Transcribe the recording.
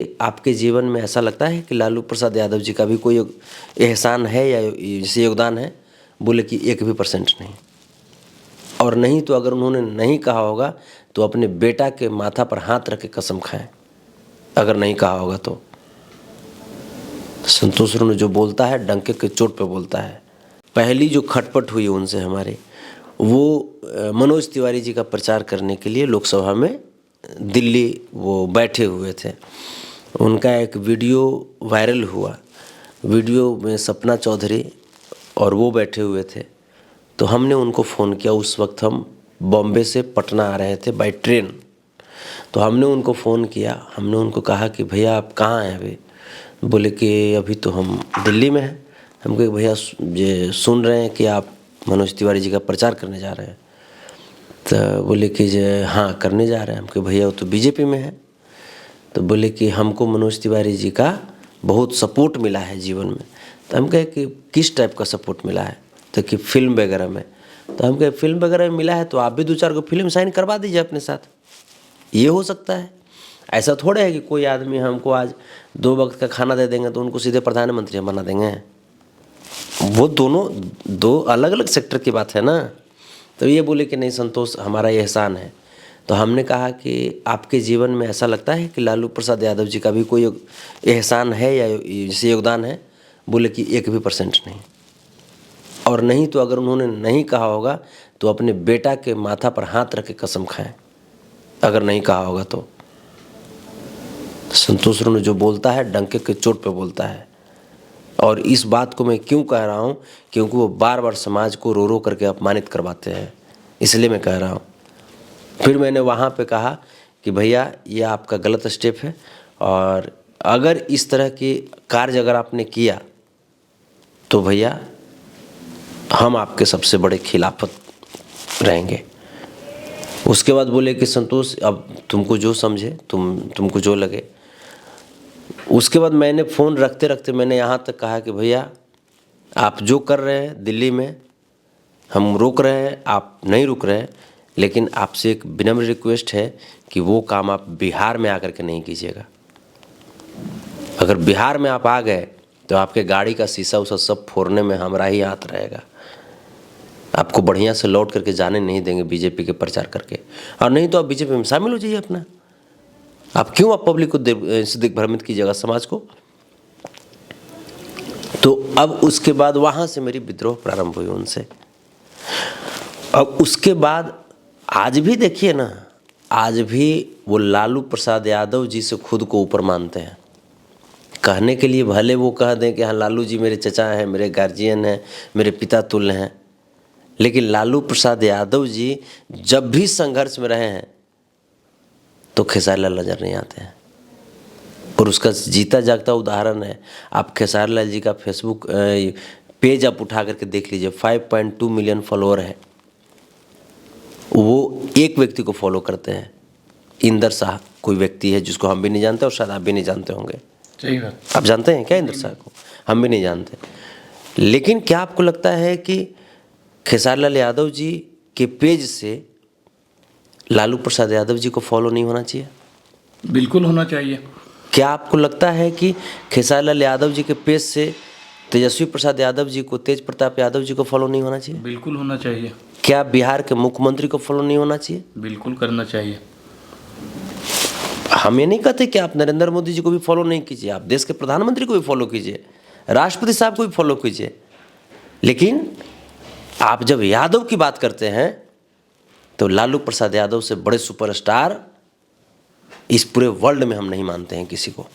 आपके जीवन में ऐसा लगता है कि लालू प्रसाद यादव जी का भी कोई एहसान है या जैसे योगदान है? बोले कि 1% भी नहीं। और नहीं तो अगर उन्होंने नहीं कहा होगा तो अपने बेटा के माथा पर हाथ रख के कसम खाएं, अगर नहीं कहा होगा तो। संतोष ने जो बोलता है डंके के चोट पे बोलता है। पहली जो खटपट हुई उनसे हमारे, वो मनोज तिवारी जी का प्रचार करने के लिए लोकसभा में दिल्ली वो बैठे हुए थे। उनका एक वीडियो वायरल हुआ। वीडियो में सपना चौधरी और वो बैठे हुए थे। तो हमने उनको फ़ोन किया। उस वक्त हम बॉम्बे से पटना आ रहे थे बाय ट्रेन। तो हमने उनको फ़ोन किया। हमने उनको कहा कि भैया आप कहाँ हैं अभी? बोले कि अभी तो हम दिल्ली में हैं। हम कहे भैया ये सुन रहे हैं कि आप मनोज तिवारी जी का प्रचार करने जा रहे हैं। तो बोले कि हाँ करने जा रहे हैं। हम कहे भैया वो तो बीजेपी में है। तो बोले कि हमको मनोज तिवारी जी का बहुत सपोर्ट मिला है जीवन में। तो हम कहे कि किस टाइप का सपोर्ट मिला है? तो कि फिल्म वगैरह में। तो हम कहे फिल्म वगैरह में मिला है तो आप भी 2-4 को फिल्म साइन करवा दीजिए अपने साथ। ये हो सकता है। ऐसा थोड़ा है कि कोई आदमी हमको आज 2 वक्त का खाना दे देंगे तो उनको सीधे प्रधानमंत्री बना देंगे। वो दोनों 2 अलग अलग सेक्टर की बात है ना। तो ये बोले कि नहीं संतोष हमारा ये एहसान है। तो हमने कहा कि आपके जीवन में ऐसा लगता है कि लालू प्रसाद यादव जी का भी कोई एहसान है या जैसे योगदान है? बोले कि 1% भी नहीं। और नहीं तो अगर उन्होंने नहीं कहा होगा तो अपने बेटा के माथा पर हाथ रख के कसम खाएं, अगर नहीं कहा होगा तो। संतोष ने जो बोलता है डंके के चोट पे बोलता है। और इस बात को मैं क्यों कह रहा हूँ? क्योंकि वो बार बार समाज को रो रो करके अपमानित करवाते हैं, इसलिए मैं कह रहा हूँ। फिर मैंने वहाँ पे कहा कि भैया ये आपका गलत स्टेप है और अगर इस तरह की कार्य अगर आपने किया तो भैया हम आपके सबसे बड़े खिलाफत रहेंगे। उसके बाद बोले कि संतोष अब तुमको जो समझे तुमको जो लगे। उसके बाद मैंने फ़ोन रखते रखते मैंने यहाँ तक कहा कि भैया आप जो कर रहे हैं दिल्ली में हम रोक रहे हैं, आप नहीं रुक रहे हैं, लेकिन आपसे एक विनम्र रिक्वेस्ट है कि वो काम आप बिहार में आकर के नहीं कीजिएगा। अगर बिहार में आप आ गए तो आपके गाड़ी का शीशा उसा सब फोड़ने में हमारा ही हाथ रहेगा। आपको बढ़िया से लौट करके जाने नहीं देंगे बीजेपी के प्रचार करके। और नहीं तो आप बीजेपी में शामिल हो जाइए अपना। आप क्यों आप पब्लिक को दिग्भ्रमित कीजिएगा समाज को? तो अब उसके बाद वहाँ से मेरी विद्रोह प्रारंभ हुई उनसे। अब उसके बाद आज भी देखिए ना, आज भी वो लालू प्रसाद यादव जी से खुद को ऊपर मानते हैं। कहने के लिए भले वो कह दें कि हाँ लालू जी मेरे चचा हैं, मेरे गार्जियन हैं, मेरे पिता तुल्य हैं, लेकिन लालू प्रसाद यादव जी जब भी संघर्ष में रहे हैं तो खेसारी लाल नजर नहीं आते हैं। और उसका जीता जागता उदाहरण है, आप खेसारी लाल जी का फेसबुक पेज आप उठा करके देख लीजिए। 5.2 मिलियन फॉलोअर है। वो एक व्यक्ति को फॉलो करते हैं, इंदर शाह कोई व्यक्ति है जिसको हम भी नहीं जानते और शायद आप भी नहीं जानते होंगे। सही बात। आप जानते हैं क्या इंदर शाह को? हम भी नहीं जानते। लेकिन क्या आपको लगता है कि खेसारी लाल यादव जी के पेज से लालू प्रसाद यादव जी को फॉलो नहीं होना चाहिए? बिल्कुल होना चाहिए। क्या आपको लगता है कि खेसारी लाल यादव जी के पेज से तेजस्वी प्रसाद यादव जी को, तेज प्रताप यादव जी को फॉलो नहीं होना चाहिए? बिल्कुल होना चाहिए। क्या बिहार के मुख्यमंत्री को फॉलो नहीं होना चाहिए? बिल्कुल करना चाहिए। हम ये नहीं कहते कि आप नरेंद्र मोदी जी को भी फॉलो नहीं कीजिए, आप देश के प्रधानमंत्री को भी फॉलो कीजिए, राष्ट्रपति साहब को भी फॉलो कीजिए। लेकिन आप जब यादव की बात करते हैं तो लालू प्रसाद यादव से बड़े सुपरस्टार इस पूरे वर्ल्ड में हम नहीं मानते हैं किसी को।